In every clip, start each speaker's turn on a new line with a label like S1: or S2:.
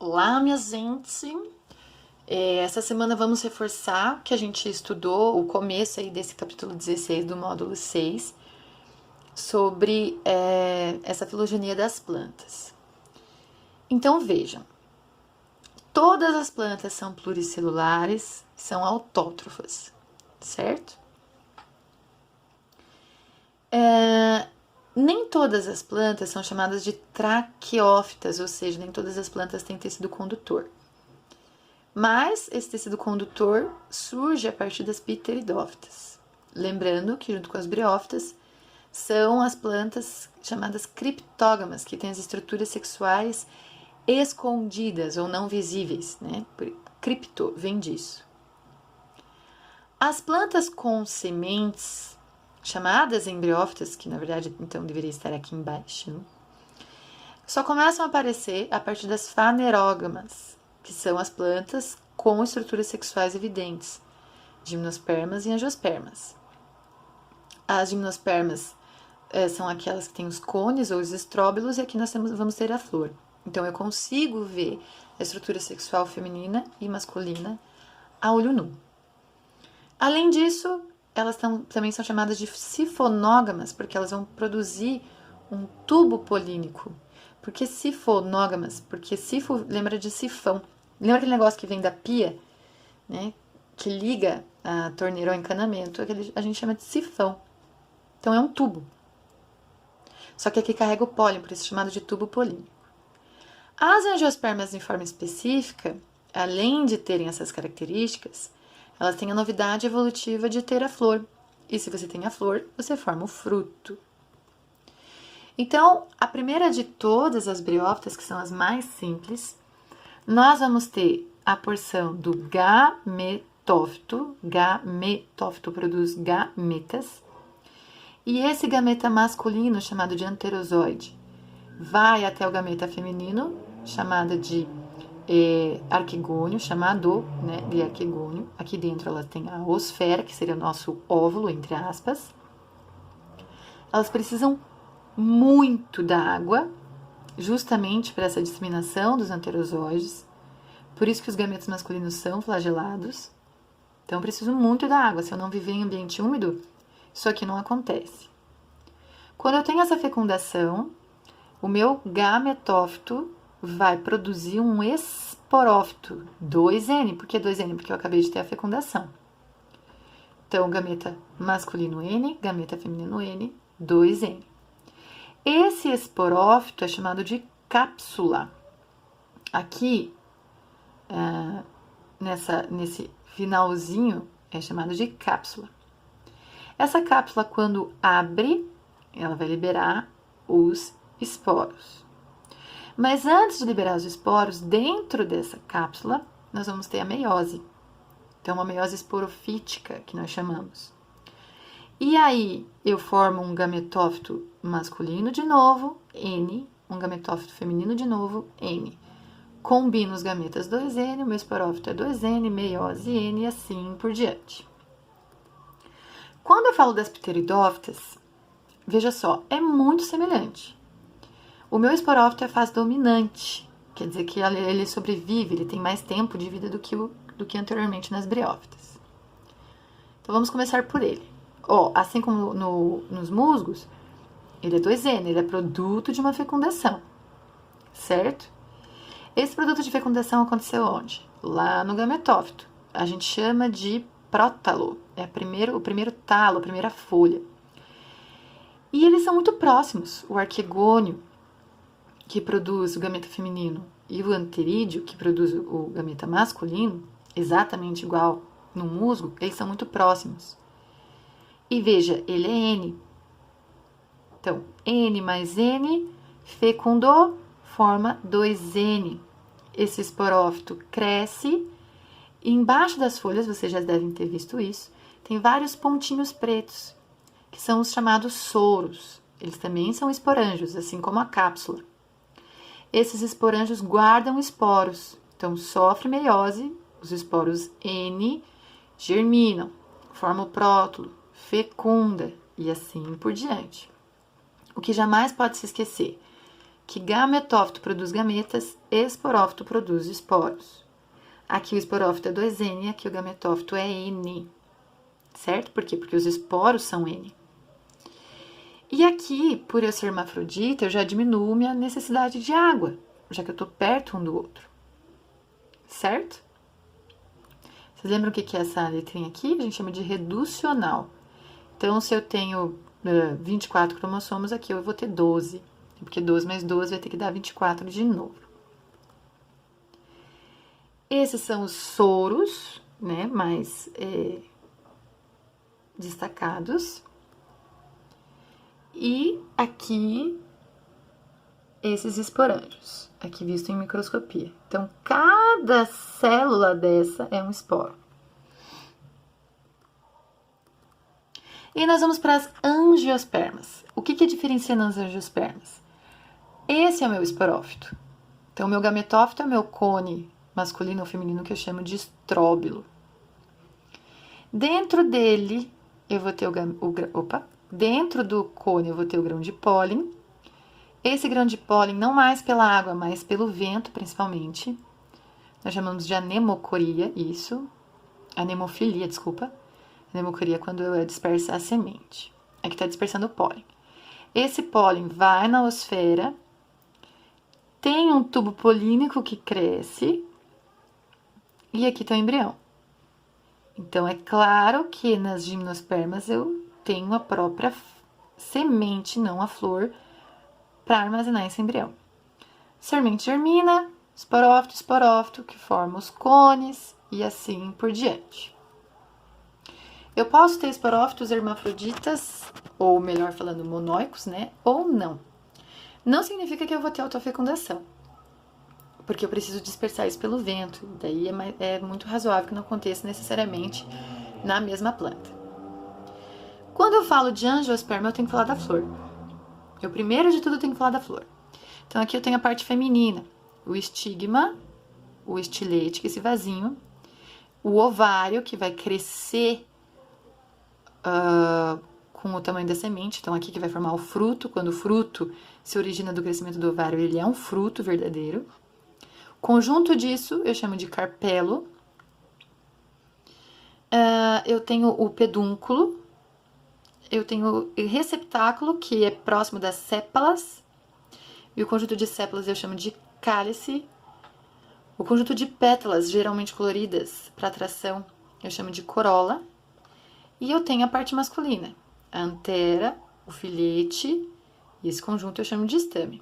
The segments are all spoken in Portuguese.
S1: Olá, minha gente! Essa semana vamos reforçar que a gente estudou o começo aí desse capítulo 16 do módulo 6 sobre essa filogenia das plantas. Então vejam, todas as plantas são pluricelulares, são autótrofas, certo? Nem todas as plantas são chamadas de traqueófitas, ou seja, nem todas as plantas têm tecido condutor. Mas esse tecido condutor surge a partir das pteridófitas. Lembrando que, junto com as briófitas, são as plantas chamadas criptógamas, que têm as estruturas sexuais escondidas ou não visíveis, né? Cripto vem disso. As plantas com sementes, chamadas embriófitas, que na verdade então deveria estar aqui embaixo, só começam a aparecer a partir das fanerógamas, que são as plantas com estruturas sexuais evidentes, gimnospermas e angiospermas. As gimnospermas são aquelas que têm os cones ou os estróbilos, e aqui nós vamos ter a flor. Então, eu consigo ver a estrutura sexual feminina e masculina a olho nu. Além disso, elas também são chamadas de sifonógamas, porque elas vão produzir um tubo polínico. Por que sifonógamas? Porque sifo lembra de sifão. Lembra aquele negócio que vem da pia, né? Que liga a torneira ao encanamento? A gente chama de sifão. Então é um tubo. Só que aqui carrega o pólen, por isso é chamado de tubo polínico. As angiospermas em forma específica, além de terem essas características, elas têm a novidade evolutiva de ter a flor. E se você tem a flor, você forma o fruto. Então, a primeira de todas as briófitas, que são as mais simples, nós vamos ter a porção do gametófito. Gametófito produz gametas. E esse gameta masculino, chamado de anterozoide, vai até o gameta feminino, chamado de arquegônio, chamado de arquegônio. Aqui dentro ela tem a osfera, que seria o nosso óvulo, entre aspas. Elas precisam muito da água, justamente para essa disseminação dos anterozoides. Por isso que os gametas masculinos são flagelados. Então, preciso muito da água. Se eu não viver em ambiente úmido, isso aqui não acontece. Quando eu tenho essa fecundação, o meu gametófito vai produzir um esporófito, 2N. Por que 2N? Porque eu acabei de ter a fecundação. Então, gameta masculino N, gameta feminino N, 2N. Esse esporófito é chamado de cápsula. Aqui, nesse finalzinho, é chamado de cápsula. Essa cápsula, quando abre, ela vai liberar os esporos. Mas antes de liberar os esporos, dentro dessa cápsula, nós vamos ter a meiose. Então, uma meiose esporofítica, que nós chamamos. E aí, eu formo um gametófito masculino de novo, N, um gametófito feminino de novo, N. Combino os gametas 2N, o meu esporófito é 2N, meiose N e assim por diante. Quando eu falo das pteridófitas, veja só, é muito semelhante. O meu esporófito é a fase dominante, quer dizer que ele sobrevive, ele tem mais tempo de vida do que anteriormente nas briófitas. Então, vamos começar por ele. Assim como nos musgos, ele é 2N, ele é produto de uma fecundação, certo? Esse produto de fecundação aconteceu onde? Lá no gametófito. A gente chama de prótalo, é o primeiro talo, a primeira folha. E eles são muito próximos. O arquegônio, que produz o gameta feminino, e o anterídeo, que produz o gameta masculino, exatamente igual no musgo, eles são muito próximos. E veja, ele é N. Então, N mais N, fecundou, forma 2N. Esse esporófito cresce. E embaixo das folhas, vocês já devem ter visto isso, tem vários pontinhos pretos, que são os chamados soros. Eles também são esporângios, assim como a cápsula. Esses esporângios guardam esporos. Então, sofre meiose, os esporos N germinam, formam o prótulo, fecunda e assim por diante. O que jamais pode se esquecer, que gametófito produz gametas, esporófito produz esporos. Aqui o esporófito é 2N, aqui o gametófito é N. Certo? Por quê? Porque os esporos são N. E aqui, por eu ser hermafrodita, eu já diminuo minha necessidade de água, já que eu tô perto um do outro. Certo? Vocês lembram o que é essa letrinha aqui? A gente chama de reducional. Então, se eu tenho 24 cromossomos, aqui eu vou ter 12. Porque 12 mais 12 vai ter que dar 24 de novo. Esses são os soros, né, mais destacados. E aqui, esses esporângios, aqui visto em microscopia. Então, cada célula dessa é um esporo. E nós vamos para as angiospermas. O que diferencia nas angiospermas? Esse é o meu esporófito. Então, o meu gametófito é o meu cone masculino ou feminino, que eu chamo de estróbilo. Dentro dele, eu vou ter dentro do cone eu vou ter o grão de pólen. Esse grão de pólen não mais pela água, mas pelo vento, principalmente. Nós chamamos de anemocoria, isso. Anemofilia, desculpa. Anemocoria é quando é dispersa a semente. Aqui está dispersando o pólen. Esse pólen vai na osfera, tem um tubo polínico que cresce, e aqui está o embrião. Então, é claro que nas gimnospermas eu tenho a própria semente, não a flor, para armazenar esse embrião. Semente germina, esporófito, que forma os cones e assim por diante. Eu posso ter esporófitos hermafroditas, ou melhor falando, monóicos, né? Ou não. Não significa que eu vou ter autofecundação, porque eu preciso dispersar isso pelo vento. Daí é muito razoável que não aconteça necessariamente na mesma planta. Quando eu falo de angiosperma, eu tenho que falar da flor. Eu, primeiro de tudo, tenho que falar da flor. Então, aqui eu tenho a parte feminina, o estigma, o estilete, que é esse vasinho, o ovário, que vai crescer com o tamanho da semente. Então, aqui que vai formar o fruto. Quando o fruto se origina do crescimento do ovário, ele é um fruto verdadeiro. Conjunto disso, eu chamo de carpelo. Eu tenho o pedúnculo. Eu tenho o receptáculo, que é próximo das sépalas. E o conjunto de sépalas eu chamo de cálice. O conjunto de pétalas, geralmente coloridas, para atração, eu chamo de corola. E eu tenho a parte masculina, a antera, o filete, e esse conjunto eu chamo de estame.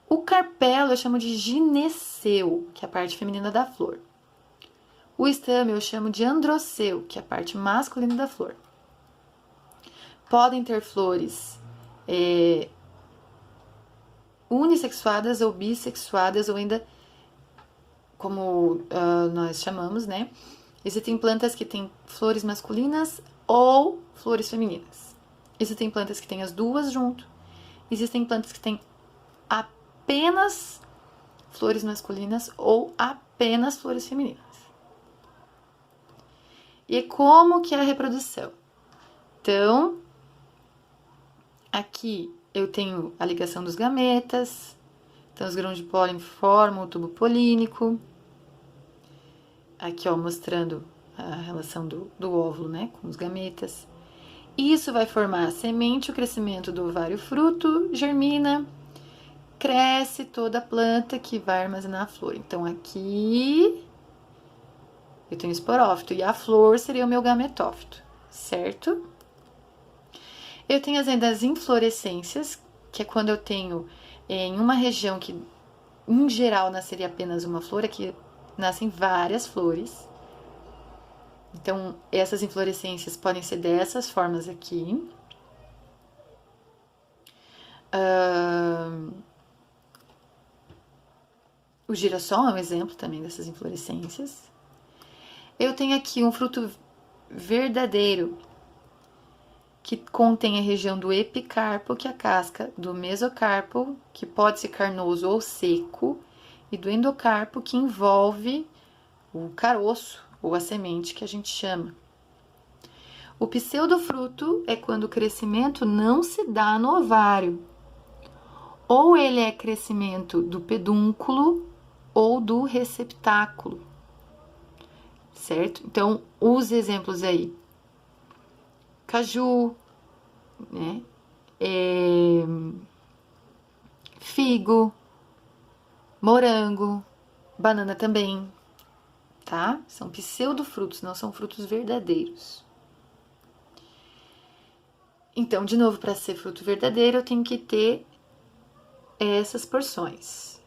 S1: O carpelo eu chamo de gineceu, que é a parte feminina da flor. O estame eu chamo de androceu, que é a parte masculina da flor. Podem ter flores unissexuadas ou bissexuadas, ou ainda, como nós chamamos, né? Existem plantas que têm flores masculinas ou flores femininas. Existem plantas que têm as duas junto. Existem plantas que têm apenas flores masculinas ou apenas flores femininas. E como que é a reprodução? Então, aqui eu tenho a ligação dos gametas. Então, os grãos de pólen formam o tubo polínico. Aqui, ó, mostrando a relação do óvulo, né, com os gametas. Isso vai formar a semente, o crescimento do ovário fruto, germina, cresce toda a planta que vai armazenar a flor. Então, aqui eu tenho esporófito e a flor seria o meu gametófito, certo? Eu tenho as inflorescências, que é quando eu tenho em uma região que, em geral, nasceria apenas uma flor, aqui nascem várias flores. Então, essas inflorescências podem ser dessas formas aqui. O girassol é um exemplo também dessas inflorescências. Eu tenho aqui um fruto verdadeiro, que contém a região do epicarpo, que é a casca, do mesocarpo, que pode ser carnoso ou seco, e do endocarpo, que envolve o caroço, ou a semente, que a gente chama. O pseudofruto é quando o crescimento não se dá no ovário, ou ele é crescimento do pedúnculo ou do receptáculo, certo? Então, os exemplos aí: caju, né? Figo, morango, banana também, tá? São pseudofrutos, não são frutos verdadeiros. Então, de novo, para ser fruto verdadeiro, eu tenho que ter essas porções.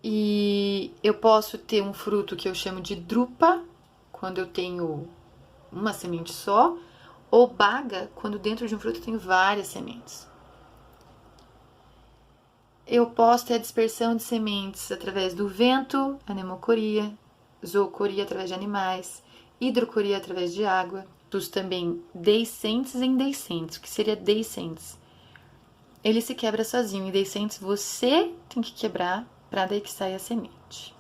S1: E eu posso ter um fruto que eu chamo de drupa, quando eu tenho uma semente só, ou baga, quando dentro de um fruto eu tenho várias sementes. Eu posso ter a dispersão de sementes através do vento, anemocoria, zoocoria através de animais, hidrocoria através de água. Dos também deiscentes e indeiscentes. O que seria deiscentes? Ele se quebra sozinho. Indeiscentes você tem que quebrar para daí que saia a semente.